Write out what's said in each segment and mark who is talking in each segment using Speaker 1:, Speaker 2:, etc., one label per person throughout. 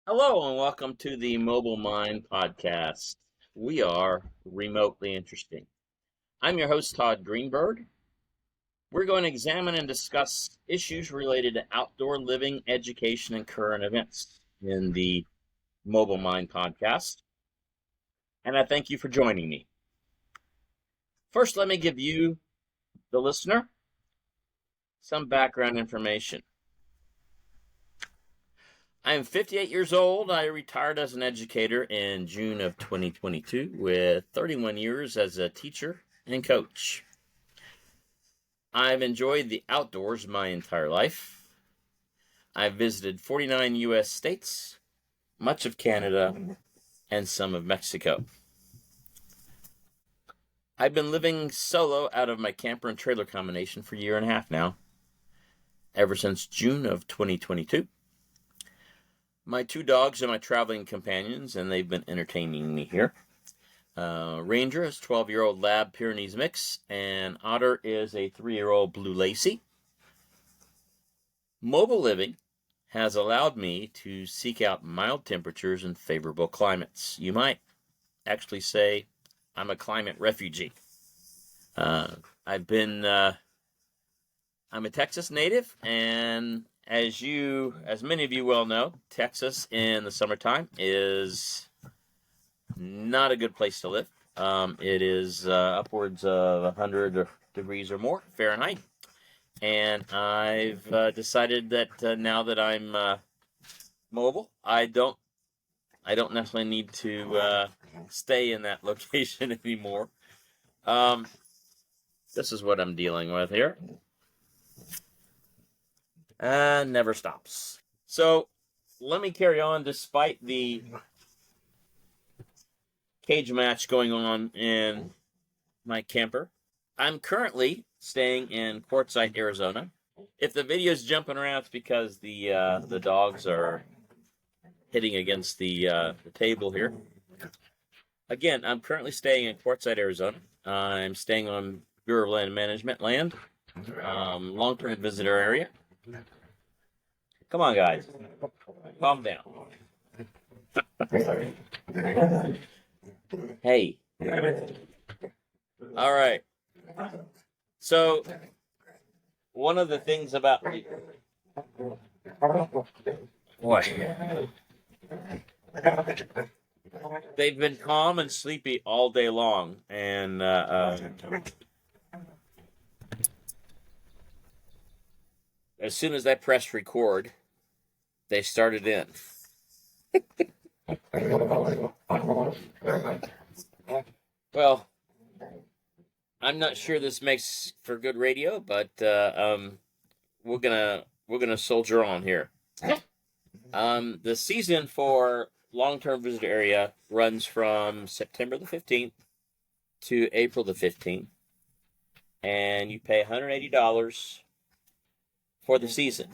Speaker 1: Hello and welcome to the Mobile Mind Podcast. We are remotely interesting. I'm your host, Todd Greenberg. We're going to examine and discuss issues related to outdoor living, education, and current events in the Mobile Mind Podcast. And I thank you for joining me. First, let me give you, the listener, some background information. I am 58 years old. I retired as an educator in June of 2022 with 31 years as a teacher and coach. I've enjoyed the outdoors my entire life. I've visited 49 U.S. states, much of Canada, and some of Mexico. I've been living solo out of my camper and trailer combination for a year and a half now, ever since June of 2022. My two dogs are my traveling companions, and they've been entertaining me here. Ranger is a 12-year-old Lab Pyrenees mix, and Otter is a 3-year-old Blue Lacy. Mobile living has allowed me to seek out mild temperatures and favorable climates. You might actually say I'm a climate refugee. I'm a Texas native, and as many of you well know, Texas in the summertime is not a good place to live. It is upwards of 100 degrees or more Fahrenheit. And I've decided that now that I'm mobile, I don't necessarily need to stay in that location anymore. This is what I'm dealing with here. And never stops. So let me carry on despite the cage match going on in my camper. I'm currently staying in Quartzsite, Arizona. If the video's jumping around, it's because the dogs are hitting against the table here. Again, I'm currently staying in Quartzsite, Arizona. I'm staying on Bureau of Land Management land, long-term visitor area. Come on, guys. Calm down. Hey. All right. So, one of the things about... Boy. They've been calm and sleepy all day long, and as soon as I pressed record, they started in. Well, I'm not sure this makes for good radio, but we're gonna soldier on here. The season for long-term visitor area runs from September the 15th to April the 15th, and you pay $180 for the season.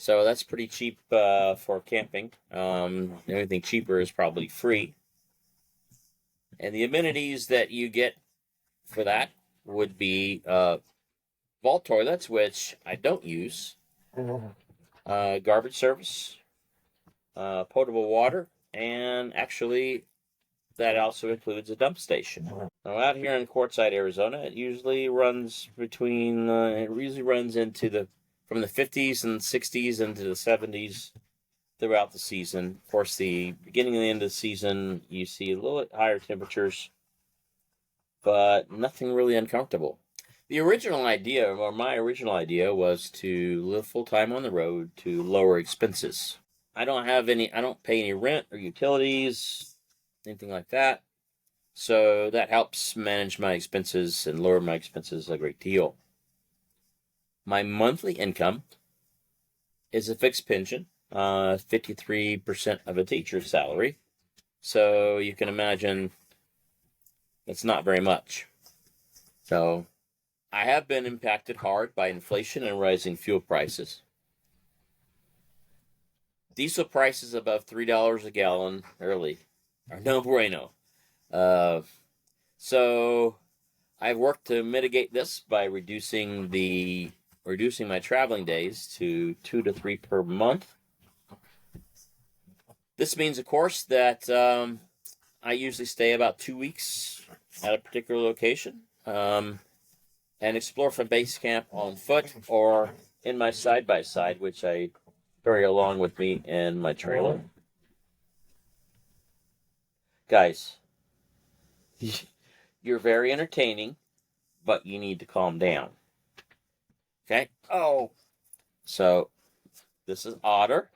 Speaker 1: So that's pretty cheap for camping. Anything cheaper is probably free. And the amenities that you get for that would be vault toilets, which I don't use, garbage service, potable water, and actually that also includes a dump station. Now out here in Quartzsite, Arizona, it usually runs from the 50s and 60s into the 70s throughout the season. Of course, the beginning and the end of the season, you see a little bit higher temperatures, but nothing really uncomfortable. My original idea was to live full-time on the road to lower expenses. I don't pay any rent or utilities, anything like that. So that helps manage my expenses and lower my expenses a great deal. My monthly income is a fixed pension, 53% of a teacher's salary. So you can imagine it's not very much. So I have been impacted hard by inflation and rising fuel prices. Diesel prices above $3 a gallon early are no bueno. So I've worked to mitigate this by reducing my traveling days to 2 to 3 per month. This means, of course, that I usually stay about 2 weeks at a particular location and explore from base camp on foot or in my side by side, which I carry along with me in my trailer. Guys, you're very entertaining, but you need to calm down. Okay? Oh. So, this is Otter.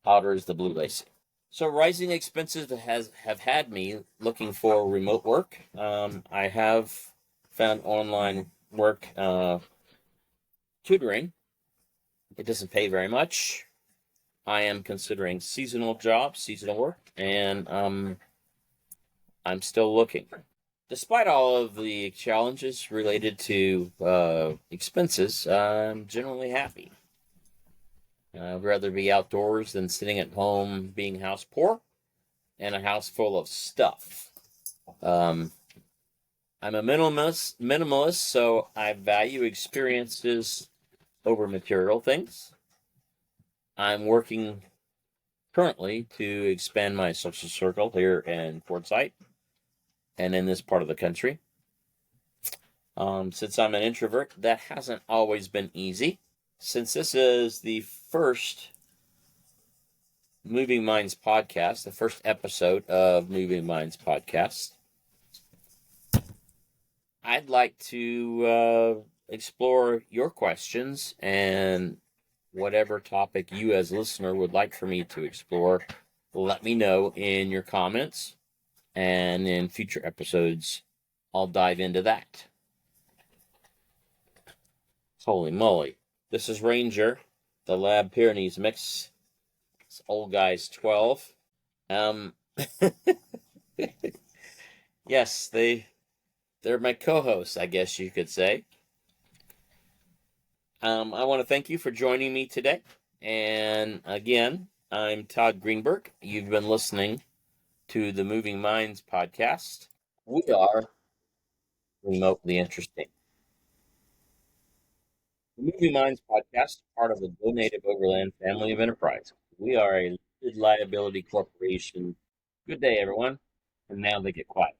Speaker 1: Otter is the blue lacy. So, rising expenses have had me looking for remote work. I have found online work tutoring. It doesn't pay very much. I am considering seasonal jobs, seasonal work, and I'm still looking. Despite all of the challenges related to expenses, I'm generally happy. I'd rather be outdoors than sitting at home being house poor and a house full of stuff. I'm a minimalist, so I value experiences over material things. I'm working currently to expand my social circle here in Quartzsite and in this part of the country. Since I'm an introvert, that hasn't always been easy. Since this is the first Moving Minds podcast, the first episode of Moving Minds podcast, I'd like to explore your questions and whatever topic you as a listener would like for me to explore. Let me know in your comments, and in future episodes, I'll dive into that. Holy moly. This is Ranger, the Lab Pyrenees mix. This old guy's 12. Yes, they're my co-hosts, I guess you could say. I want to thank you for joining me today. And again, I'm Todd Greenberg. You've been listening to the Moving Minds podcast. We are remotely interesting. The Moving Minds podcast is part of the Go Native Overland family of enterprise. We are a limited liability corporation. Good day, everyone. And now they get quiet.